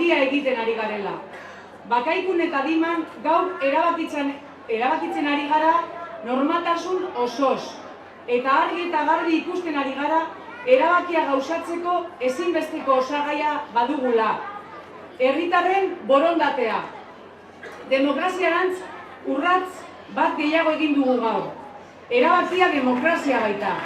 handia egiten ari garela. Bakaikun eta Diman gaur erabakitzen ari gara normaltasun osoz. Eta argi eta garbi ikusten ari gara erabakia gauzatzeko ezinbesteko osagaia badugula. Herritarren borondatea. Demokraziarantz urrats bat gehiago egin dugu gaur. Erabakia demokrazia baita.